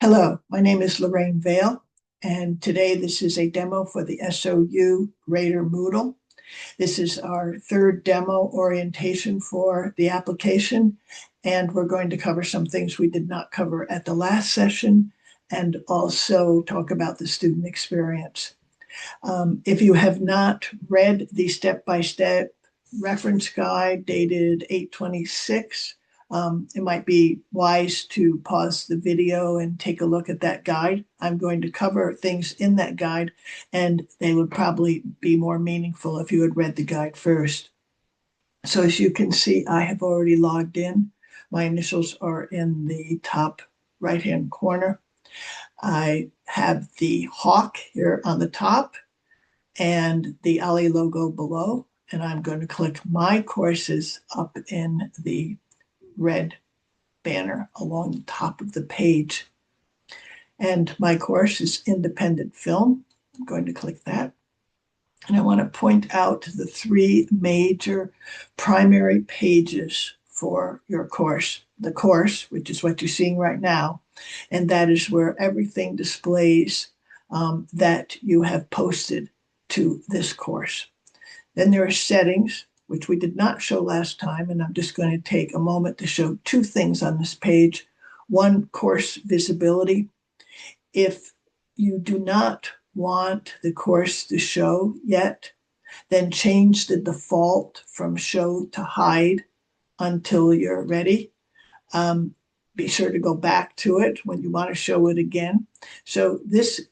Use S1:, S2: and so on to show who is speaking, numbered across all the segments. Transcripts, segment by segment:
S1: Hello, my name is Lorraine Vale, and today this is a demo for the SOU Raider Moodle. This is our third demo orientation for the application, and we're going to cover some things we did not cover at the last session and also talk about the student experience. If you have not read the step-by-step reference guide dated 8/26, it might be wise to pause the video and take a look at that guide. I'm going to cover things in that guide, and they would probably be more meaningful if you had read the guide first. So as you can see, I have already logged in. My initials are in the top right-hand corner. I have the hawk here on the top and the OLLI logo below, and I'm going to click My Courses up in the red banner along the top of the page. And my course is independent film. I'm going to click that. And I want to point out the three major primary pages for your course. The course, which is what you're seeing right now, and that is where everything displays that you have posted to this course. Then there are settings, which we did not show last time, and I'm just going to take a moment to show two things on this page. One, course visibility. If you do not want the course to show yet, then change the default from show to hide until you're ready. Be sure to go back to it when you want to show it again. So this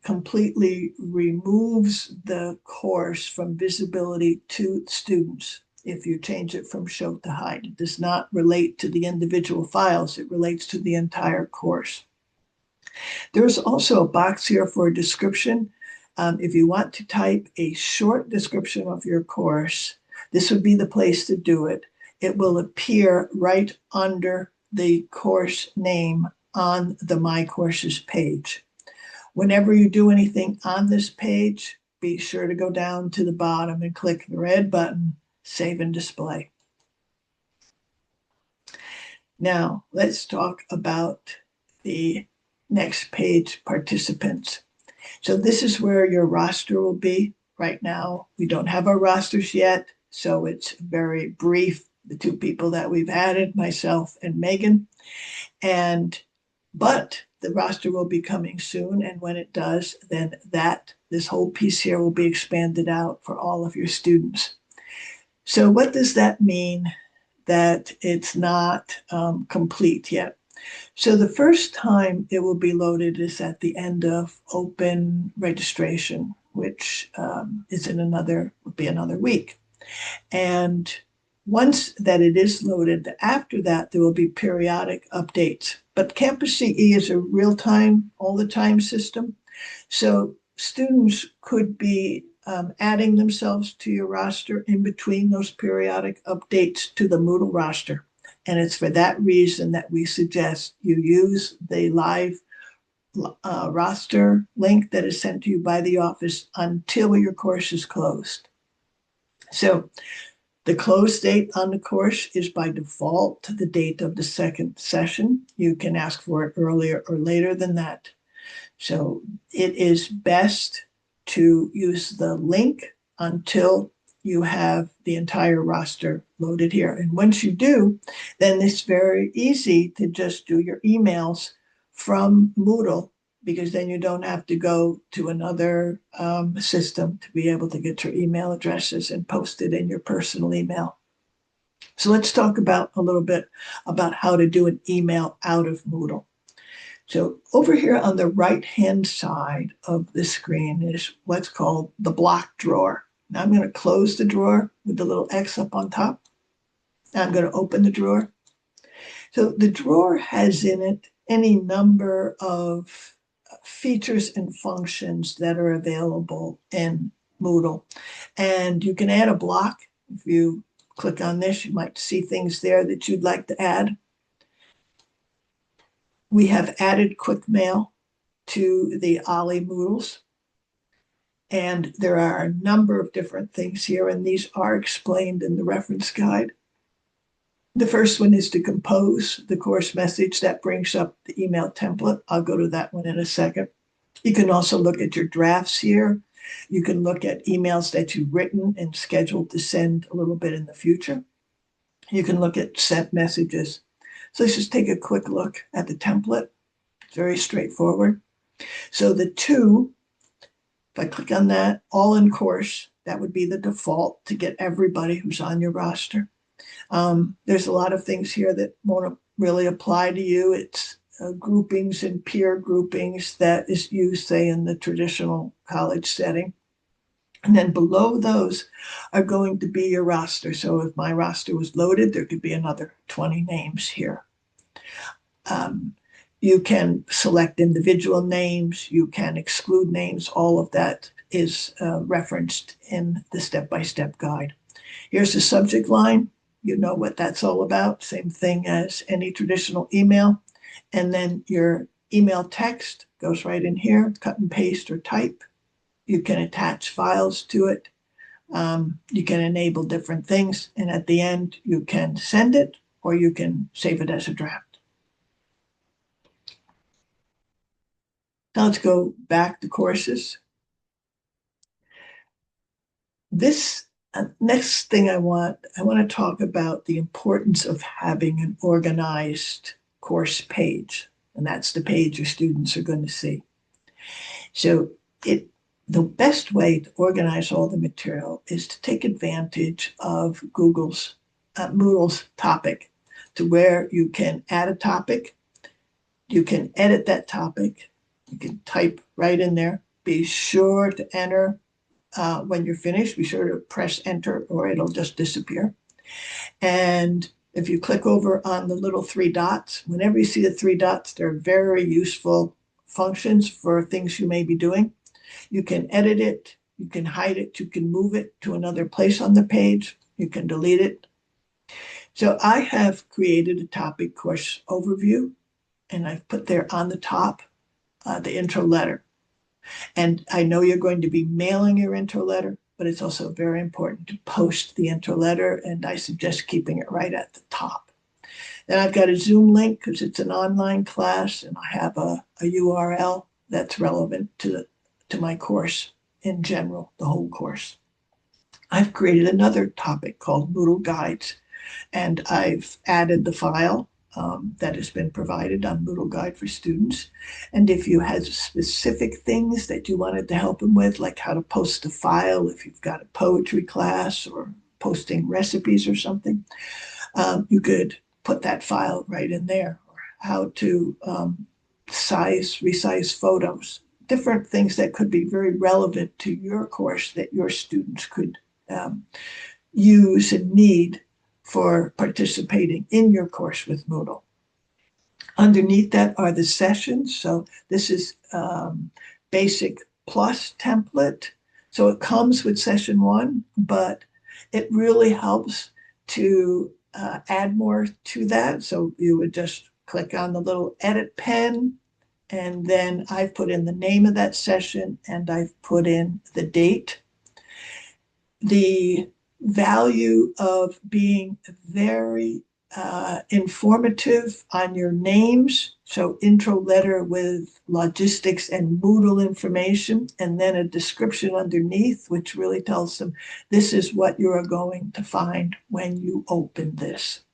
S1: completely removes the course from visibility to students if you change it from show to hide. It does not relate to the individual files. It relates to the entire course. There's also a box here for a description. If you want to type a short description of your course, this would be the place to do it. It will appear right under the course name on the My Courses page. Whenever you do anything on this page, be sure to go down to the bottom and click the red button, Save and Display. Now, let's talk about the next page, Participants. So this is where your roster will be. Right now, we don't have our rosters yet, so it's very brief. The two people that we've added, myself and Megan, but the roster will be coming soon, and when it does, then this whole piece here will be expanded out for all of your students. So what does that mean that it's not complete yet? So the first time it will be loaded is at the end of open registration, which would be another week. And once that it is loaded, after that, there will be periodic updates. But Campus CE is a real-time, all-the-time system. So students could be adding themselves to your roster in between those periodic updates to the Moodle roster. And it's for that reason that we suggest you use the live roster link that is sent to you by the office until your course is closed. So the close date on the course is by default the date of the second session. You can ask for it earlier or later than that. So it is best to use the link until you have the entire roster loaded here. And once you do, then it's very easy to just do your emails from Moodle, because then you don't have to go to another system to be able to get your email addresses and post it in your personal email. So let's talk a little bit about how to do an email out of Moodle. So over here on the right-hand side of the screen is what's called the block drawer. Now I'm going to close the drawer with the little X up on top. Now I'm going to open the drawer. So the drawer has in it any number of features and functions that are available in Moodle. And you can add a block. If you click on this, you might see things there that you'd like to add. We have added Quickmail to the OLLI Moodles. And there are a number of different things here, and these are explained in the reference guide. The first one is to compose the course message. That brings up the email template. I'll go to that one in a second. You can also look at your drafts here. You can look at emails that you've written and scheduled to send a little bit in the future. You can look at sent messages. So let's just take a quick look at the template. It's very straightforward. So the two, if I click on that, all in course, that would be the default to get everybody who's on your roster. There's a lot of things here that won't really apply to you. It's groupings and peer groupings that is used, say, in the traditional college setting. And then below those are going to be your roster. So if my roster was loaded, there could be another 20 names here. You can select individual names. You can exclude names. All of that is referenced in the step-by-step guide. Here's the subject line. You know what that's all about. Same thing as any traditional email. And then your email text goes right in here, cut and paste or type. You can attach files to it. You can enable different things. And at the end, you can send it or you can save it as a draft. Now let's go back to courses. This next thing I want to talk about the importance of having an organized course page. And that's the page your students are going to see. So the best way to organize all the material is to take advantage of Moodle's topic, to where you can add a topic, you can edit that topic, you can type right in there. Be sure to enter when you're finished. Be sure to press enter or it'll just disappear. And if you click over on the little three dots, whenever you see the three dots, they're very useful functions for things you may be doing. You can edit it, you can hide it, you can move it to another place on the page, you can delete it. So I have created a topic course overview, and I've put there on the top the intro letter. And I know you're going to be mailing your intro letter, but it's also very important to post the intro letter, and I suggest keeping it right at the top. Then I've got a Zoom link because it's an online class, and I have a URL that's relevant to my course in general, the whole course. I've created another topic called Moodle Guides, and I've added the file that has been provided on Moodle Guide for Students. And if you had specific things that you wanted to help them with, like how to post a file, if you've got a poetry class or posting recipes or something, you could put that file right in there. Or how to resize photos, different things that could be very relevant to your course that your students could use and need for participating in your course with Moodle. Underneath that are the sessions. So this is basic plus template. So it comes with session one, but it really helps to add more to that. So you would just click on the little edit pen, and then I've put in the name of that session and I've put in the date. The value of being very informative on your names. So intro letter with logistics and Moodle information, and then a description underneath, which really tells them this is what you are going to find when you open this.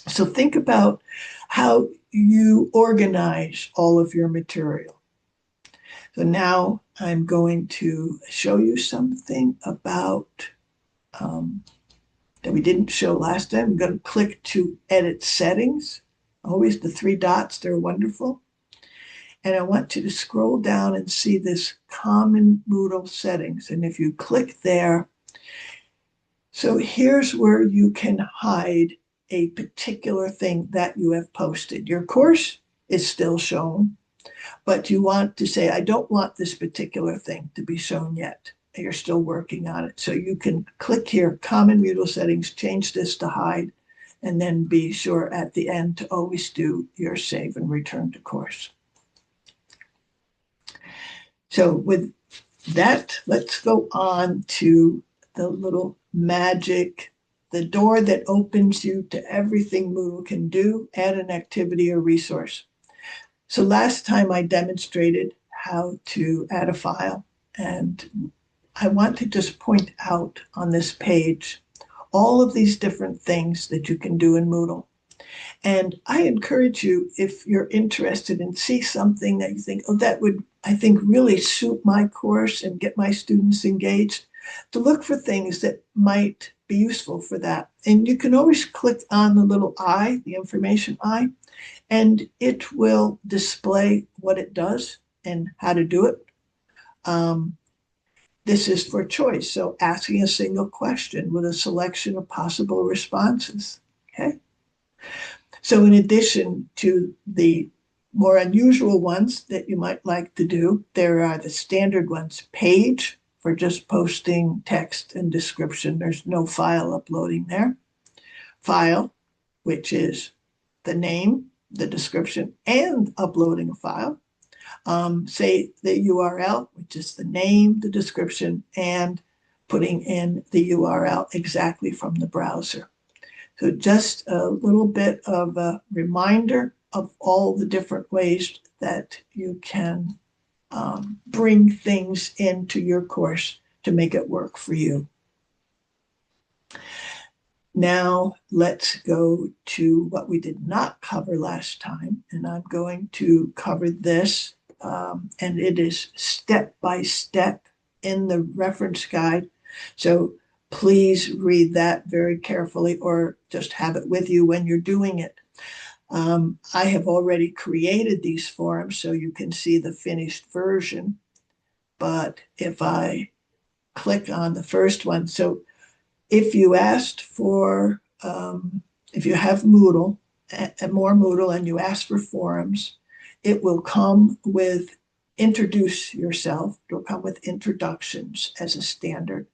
S1: So think about how you organize all of your material. So now I'm going to show you something about that we didn't show last time. I'm going to click to edit settings. Always the three dots, they're wonderful. And I want you to scroll down and see this common Moodle settings. And if you click there, so here's where you can hide a particular thing that you have posted. Your course is still shown, but you want to say, I don't want this particular thing to be shown yet. You're still working on it. So you can click here, common Moodle settings, change this to hide, and then be sure at the end to always do your save and return to course. So with that, let's go on to the little magic the door that opens you to everything Moodle can do, add an activity or resource. So last time I demonstrated how to add a file, and I want to just point out on this page all of these different things that you can do in Moodle. And I encourage you, if you're interested and see something that you think, oh, that would, I think, really suit my course and get my students engaged, to look for things that might be useful for that. And you can always click on the little I, the information I, and it will display what it does and how to do it. This is for choice, so asking a single question with a selection of possible responses. Okay. So in addition to the more unusual ones that you might like to do, there are the standard ones. Page, for just posting text and description. There's no file uploading there. File, which is the name, the description, and uploading a file. Say the URL, which is the name, the description, and putting in the URL exactly from the browser. So just a little bit of a reminder of all the different ways that you can bring things into your course to make it work for you. Now let's go to what we did not cover last time, and I'm going to cover this, and it is step by step in the reference guide. So please read that very carefully, or just have it with you when you're doing it. I have already created these forms so you can see the finished version. But if I click on the first one, so if you asked for, if you have Moodle, more Moodle, and you ask for forums, it will come with introduce yourself. It will come with introductions as a standard.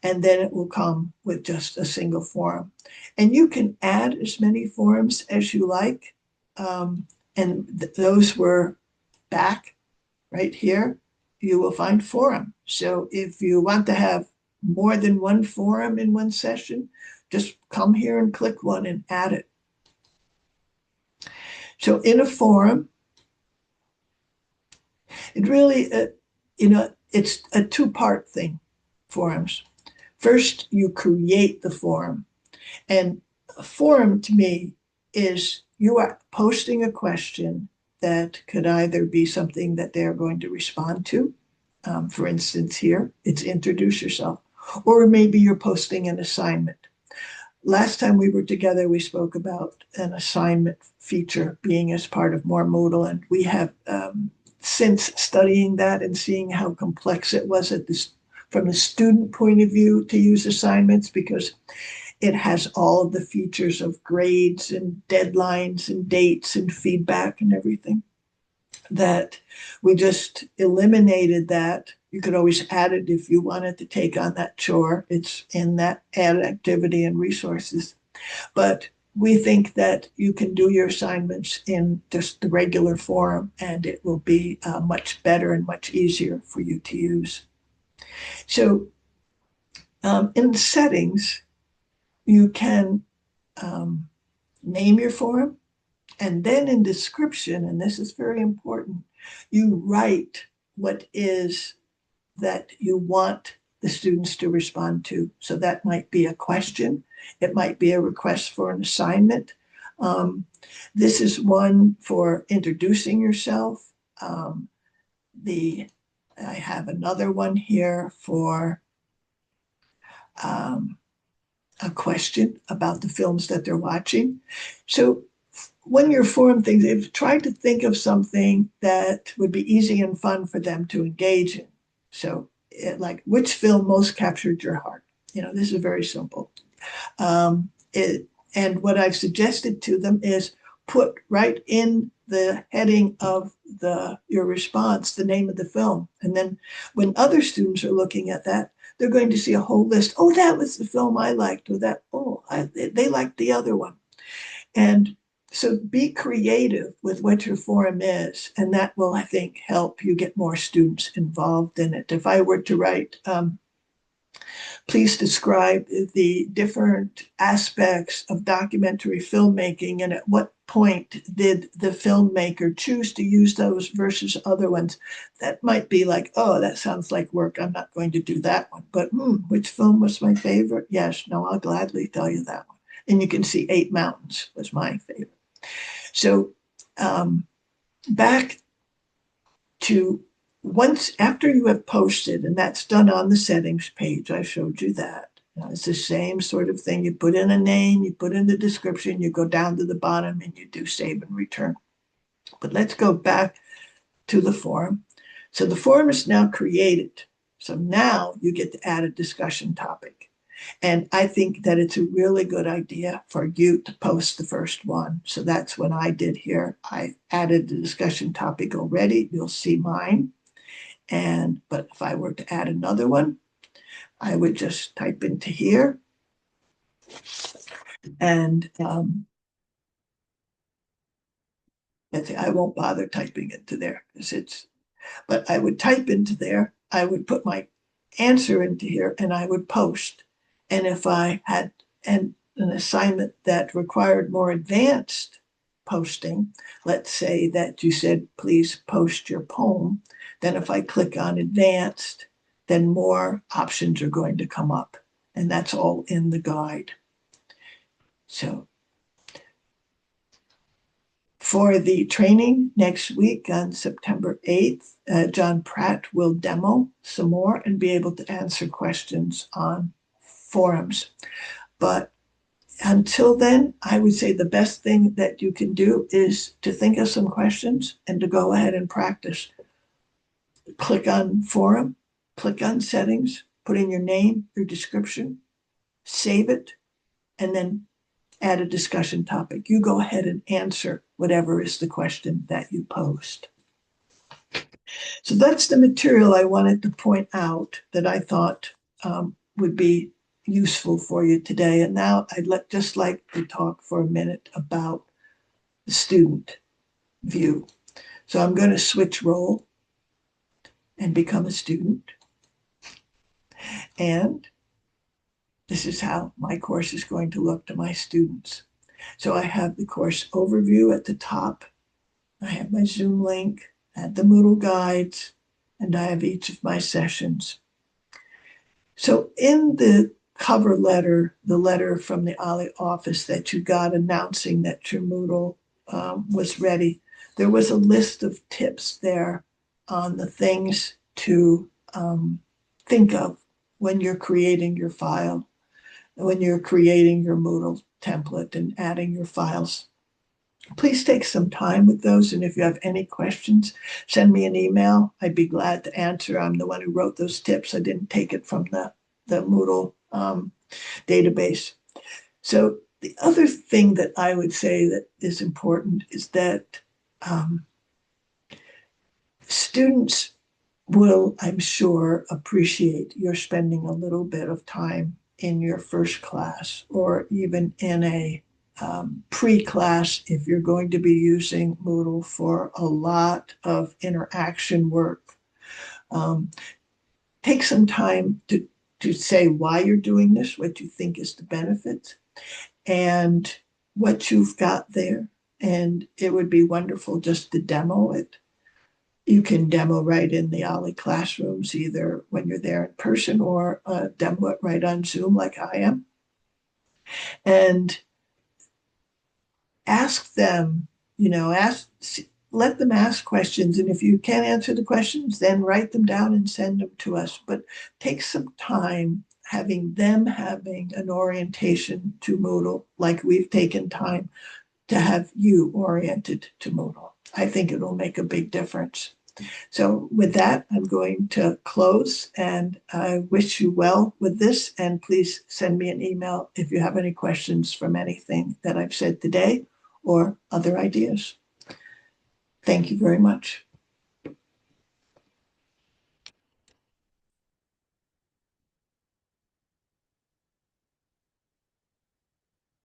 S1: And then it will come with just a single forum. And you can add as many forums as you like. And those were back right here. You will find forum. So if you want to have more than one forum in one session, just come here and click one and add it. So in a forum, it really, it's a two-part thing, forums. First, you create the forum. And a forum to me is you are posting a question that could either be something that they're going to respond to. For instance, here, it's introduce yourself. Or maybe you're posting an assignment. Last time we were together, we spoke about an assignment feature being as part of More Moodle, and we have since studying that and seeing how complex it was from a student point of view to use assignments, because it has all of the features of grades and deadlines and dates and feedback and everything, that we just eliminated that. You could always add it if you wanted to take on that chore. It's in that add activity and resources. But we think that you can do your assignments in just the regular forum, and it will be much better and much easier for you to use. So in settings, you can name your forum, and then in description, and this is very important, you write what is that you want the students to respond to. So that might be a question. It might be a request for an assignment. This is one for introducing yourself. I have another one here for a question about the films that they're watching. So when you're forum things, they've tried to think of something that would be easy and fun for them to engage in. So like, which film most captured your heart? This is very simple. And what I've suggested to them is put right in the heading of your response the name of the film. And then when other students are looking at that, they're going to see a whole list. Oh, that was the film I liked, or that, they liked the other one. And so be creative with what your forum is, and that will, I think, help you get more students involved in it. If I were to write Please describe the different aspects of documentary filmmaking and at what point did the filmmaker choose to use those versus other ones. That might be like, oh, that sounds like work. I'm not going to do that one. But which film was my favorite? Yes, no, I'll gladly tell you that one. And you can see Eight Mountains was my favorite. So back to once after you have posted, and that's done on the settings page, I showed you that. It's the same sort of thing. You put in a name, you put in the description, you go down to the bottom and you do save and return. But let's go back to the forum. So the forum is now created. So now you get to add a discussion topic. And I think that it's a really good idea for you to post the first one. So that's what I did here. I added the discussion topic already. You'll see mine. But if I were to add another one, I would just type into here. And I won't bother typing into there because but I would type into there. I would put my answer into here and I would post. And if I had an assignment that required more advanced posting, let's say that you said, please post your poem, then if I click on advanced, then more options are going to come up. And that's all in the guide. So for the training next week on September 8th, John Pratt will demo some more and be able to answer questions on forums. But until then, I would say the best thing that you can do is to think of some questions and to go ahead and practice. Click on forum, click on settings, put in your name, your description, save it, and then add a discussion topic. You go ahead and answer whatever is the question that you post. So that's the material I wanted to point out that I thought would be useful for you today. And now I'd just like to talk for a minute about the student view. So I'm going to switch role and become a student. And this is how my course is going to look to my students. So I have the course overview at the top. I have my Zoom link, I have the Moodle guides, and I have each of my sessions. So in the cover letter, the letter from the OLLI office that you got announcing that your Moodle was ready, there was a list of tips there on the things to think of when you're creating your file, when you're creating your Moodle template and adding your files. Please take some time with those. And if you have any questions, send me an email. I'd be glad to answer. I'm the one who wrote those tips. I didn't take it from the Moodle database. So the other thing that I would say that is important is that students will, I'm sure, appreciate your spending a little bit of time in your first class or even in a pre-class if you're going to be using Moodle for a lot of interaction work. Take some time to say why you're doing this, what you think is the benefit, and what you've got there. And it would be wonderful just to demo it. You can demo right in the OLLI classrooms, either when you're there in person or demo it right on Zoom like I am. And ask them, let them ask questions. And if you can't answer the questions, then write them down and send them to us. But take some time having an orientation to Moodle, like we've taken time to have you oriented to Moodle. I think it'll make a big difference. So with that, I'm going to close, and I wish you well with this. And please send me an email if you have any questions from anything that I've said today or other ideas. Thank you very much.